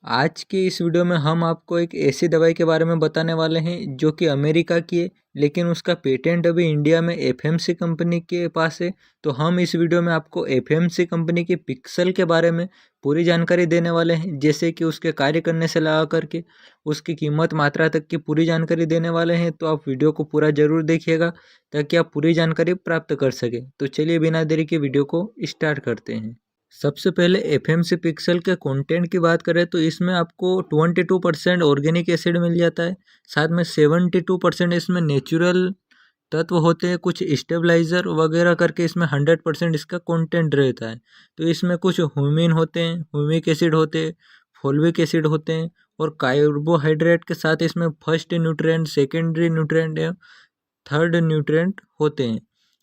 आज की इस वीडियो में हम आपको एक ऐसी दवाई के बारे में बताने वाले हैं जो कि अमेरिका की है, लेकिन उसका पेटेंट अभी इंडिया में एफएमसी कंपनी के पास है। तो हम इस वीडियो में आपको एफएमसी कंपनी की पिक्सल के बारे में पूरी जानकारी देने वाले हैं, जैसे कि उसके कार्य करने से लगा करके उसकी कीमत मात्रा तक की पूरी जानकारी देने वाले हैं। तो आप वीडियो को पूरा ज़रूर देखिएगा ताकि आप पूरी जानकारी प्राप्त कर सकें। तो चलिए बिना देरी के वीडियो को स्टार्ट करते हैं। सबसे पहले एफएमसी पिक्सल के कंटेंट की बात करें तो इसमें आपको 22% ऑर्गेनिक एसिड मिल जाता है। साथ में 72% इसमें नेचुरल तत्व होते हैं, कुछ स्टेबलाइजर वगैरह करके इसमें 100% इसका कंटेंट रहता है। तो इसमें कुछ ह्यूमिन होते हैं, ह्यूमिक एसिड होते हैं, फोल्विक एसिड होते हैं और कार्बोहाइड्रेट के साथ इसमें फर्स्ट न्यूट्रिएंट, सेकेंडरी न्यूट्रिएंट या थर्ड न्यूट्रिएंट होते हैं।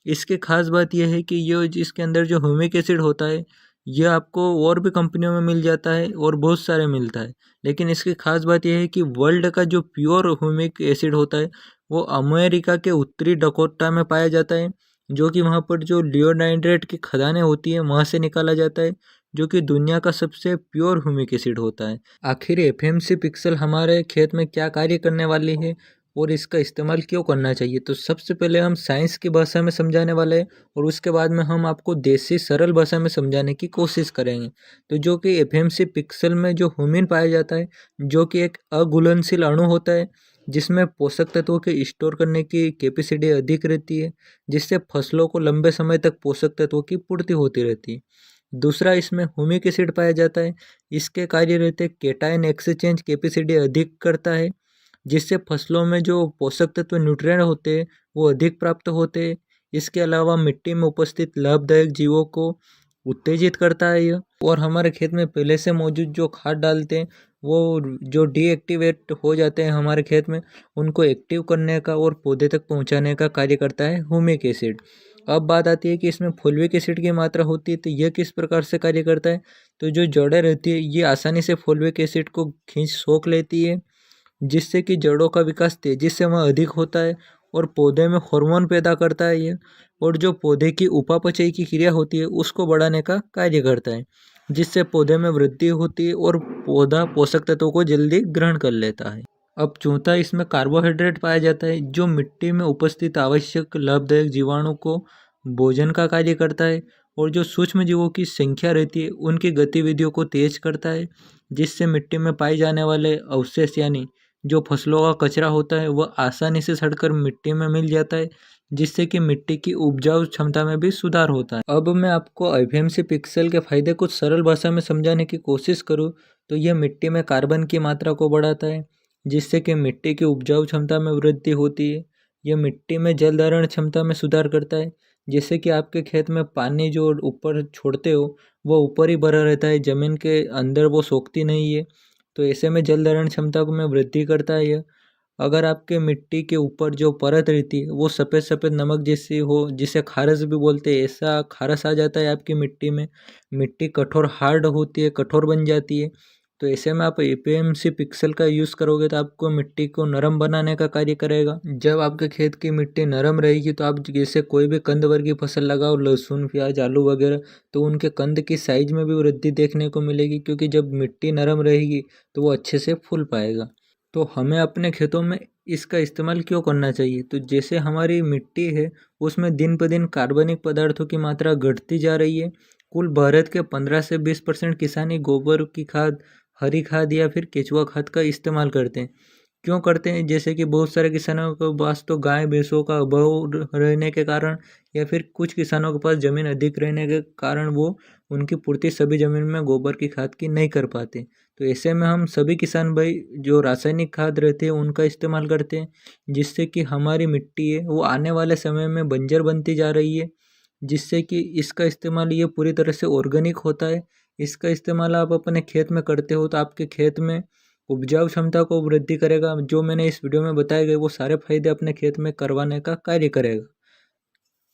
इसकी खास बात यह है कि ये इसके अंदर जो ह्यूमिक एसिड होता है ये आपको और भी कंपनियों में मिल जाता है और बहुत सारे मिलता है, लेकिन इसकी खास बात यह है कि वर्ल्ड का जो प्योर ह्यूमिक एसिड होता है वो अमेरिका के उत्तरी डकोटा में पाया जाता है, जो कि वहाँ पर जो लियोनाइड्रेट की खदानें होती है वहाँ से निकाला जाता है, जो कि दुनिया का सबसे प्योर ह्यूमिक एसिड होता है। आखिर एफएमसी पिक्सल हमारे खेत में क्या कार्य करने वाली है और इसका इस्तेमाल क्यों करना चाहिए, तो सबसे पहले हम साइंस की भाषा में समझाने वाले हैं और उसके बाद में हम आपको देसी सरल भाषा में समझाने की कोशिश करेंगे। तो जो कि एफएमसी पिक्सल में जो ह्यूमिन पाया जाता है, जो कि एक अघुलनशील अणु होता है जिसमें पोषक तत्वों के स्टोर करने की कैपेसिटी अधिक रहती है, जिससे फसलों को लंबे समय तक पोषक तत्वों की पूर्ति होती रहती है। दूसरा, इसमें ह्यूमिक एसिड पाया जाता है। इसके कार्य रहते केटायन एक्सचेंज कैपेसिटी अधिक करता है, जिससे फसलों में जो पोषक तत्व न्यूट्रिएंट होते हैं वो अधिक प्राप्त होते हैं। इसके अलावा मिट्टी में उपस्थित लाभदायक जीवों को उत्तेजित करता है यह, और हमारे खेत में पहले से मौजूद जो खाद डालते हैं वो जो डीएक्टिवेट हो जाते हैं हमारे खेत में, उनको एक्टिव करने का और पौधे तक पहुंचाने का कार्य करता है ह्यूमिक एसिड। अब बात आती है कि इसमें फोलिक एसिड की मात्रा होती है, तो यह किस प्रकार से कार्य करता है। तो जो जड़ें रहती है ये आसानी से फोलिक एसिड को खींच सोख लेती है, जिससे कि जड़ों का विकास तेजी से वहाँ अधिक होता है और पौधे में हार्मोन पैदा करता है ये, और जो पौधे की उपापचय की क्रिया होती है उसको बढ़ाने का कार्य करता है, जिससे पौधे में वृद्धि होती है और पौधा पोषक तत्वों को जल्दी ग्रहण कर लेता है। अब चौथा, इसमें कार्बोहाइड्रेट पाया जाता है जो मिट्टी में उपस्थित आवश्यक लाभदायक जीवाणु को भोजन का कार्य करता है, और जो सूक्ष्म जीवों की संख्या रहती है उनकी गतिविधियों को तेज करता है, जिससे मिट्टी में पाए जाने वाले अवशेष यानी जो फसलों का कचरा होता है वह आसानी से सड़कर मिट्टी में मिल जाता है, जिससे कि मिट्टी की उपजाऊ क्षमता में भी सुधार होता है। अब मैं आपको एफएमसी पिक्सल के फायदे कुछ सरल भाषा में समझाने की कोशिश करूँ तो यह मिट्टी में कार्बन की मात्रा को बढ़ाता है, जिससे कि मिट्टी की उपजाऊ क्षमता में वृद्धि होती है। यह मिट्टी में जल धारण क्षमता में सुधार करता है, जैसे कि आपके खेत में पानी जो ऊपर छोड़ते हो वो ऊपर ही भरा रहता है, ज़मीन के अंदर वो सोखती नहीं है। तो ऐसे में जल धारण क्षमता को में वृद्धि करता है यह। अगर आपके मिट्टी के ऊपर जो परत रहती है वो सफ़ेद सफ़ेद नमक जैसी हो, जिसे खारस भी बोलते हैं, ऐसा खारस आ जाता है आपकी मिट्टी में, मिट्टी कठोर हार्ड होती है, कठोर बन जाती है। तो ऐसे में आप एपीएमसी पिक्सल का यूज़ करोगे तो आपको मिट्टी को नरम बनाने का कार्य करेगा। जब आपके खेत की मिट्टी नरम रहेगी तो आप जैसे कोई भी कंद वर्गीय फसल लगाओ, लहसुन, प्याज, आलू वगैरह, तो उनके कंद की साइज में भी वृद्धि देखने को मिलेगी, क्योंकि जब मिट्टी नरम रहेगी तो वो अच्छे से फूल पाएगा। तो हमें अपने खेतों में इसका इस्तेमाल क्यों करना चाहिए, तो जैसे हमारी मिट्टी है उसमें दिन ब दिन कार्बनिक पदार्थों की मात्रा घटती जा रही है। कुल भारत के 15 से 20% किसान ही गोबर की खाद, हरी खाद या फिर केचुआ खाद का इस्तेमाल करते हैं। क्यों करते हैं, जैसे कि बहुत सारे किसानों के पास तो गाय भैंसों का अभाव रहने के कारण या फिर कुछ किसानों के पास ज़मीन अधिक रहने के कारण वो उनकी पूर्ति सभी ज़मीन में गोबर की खाद की नहीं कर पाते। तो ऐसे में हम सभी किसान भाई जो रासायनिक खाद रहते हैं उनका इस्तेमाल करते हैं, जिससे कि हमारी मिट्टी है वो आने वाले समय में बंजर बनती जा रही है, जिससे कि इसका इस्तेमाल ये पूरी तरह से ऑर्गेनिक होता है। इसका इस्तेमाल आप अपने खेत में करते हो तो आपके खेत में उपजाऊ क्षमता को वृद्धि करेगा। जो मैंने इस वीडियो में बताए गए वो सारे फायदे अपने खेत में करवाने का कार्य करेगा।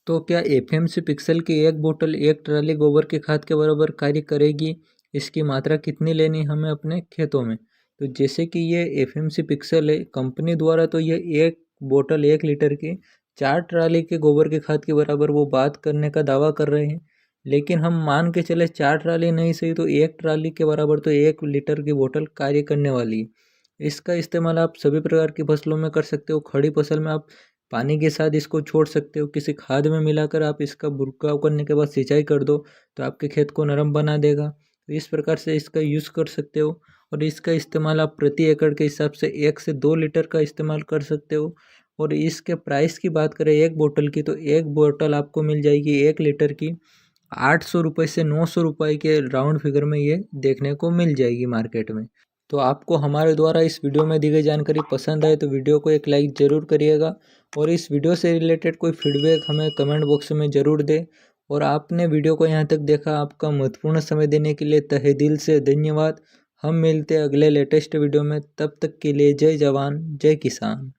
तो क्या एफएमसी पिक्सल की एक बोतल एक ट्राली गोबर की खाद के बराबर कार्य करेगी? इसकी मात्रा कितनी लेनी हमें अपने खेतों में? तो जैसे कि ये एफएमसी पिक्सल है, कंपनी द्वारा तो ये एक बोतल 1 लीटर की 4 ट्राली के गोबर की खाद के बराबर वो बात करने का दावा कर रहे हैं, लेकिन हम मान के चले 4 ट्राली नहीं सही तो 1 ट्राली के बराबर तो 1 लीटर की बोतल कार्य करने वाली है। इसका इस्तेमाल आप सभी प्रकार की फसलों में कर सकते हो। खड़ी फसल में आप पानी के साथ इसको छोड़ सकते हो, किसी खाद में मिलाकर आप इसका बुरकाव करने के बाद सिंचाई कर दो तो आपके खेत को नरम बना देगा। तो इस प्रकार से इसका यूज़ कर सकते हो और इसका इस्तेमाल आप प्रति एकड़ के हिसाब से 1 से 2 लीटर का इस्तेमाल कर सकते हो। और इसके प्राइस की बात करें एक बोतल की, तो एक बोतल आपको मिल जाएगी 1 लीटर की 800 रुपये से 900 रुपये के राउंड फिगर में ये देखने को मिल जाएगी मार्केट में। तो आपको हमारे द्वारा इस वीडियो में दी गई जानकारी पसंद आए तो वीडियो को एक लाइक ज़रूर करिएगा और इस वीडियो से रिलेटेड कोई फीडबैक हमें कमेंट बॉक्स में ज़रूर दें। और आपने वीडियो को यहाँ तक देखा, आपका महत्वपूर्ण समय देने के लिए तहे दिल से धन्यवाद। हम मिलते हैं अगले लेटेस्ट वीडियो में, तब तक के लिए जय जवान जय किसान।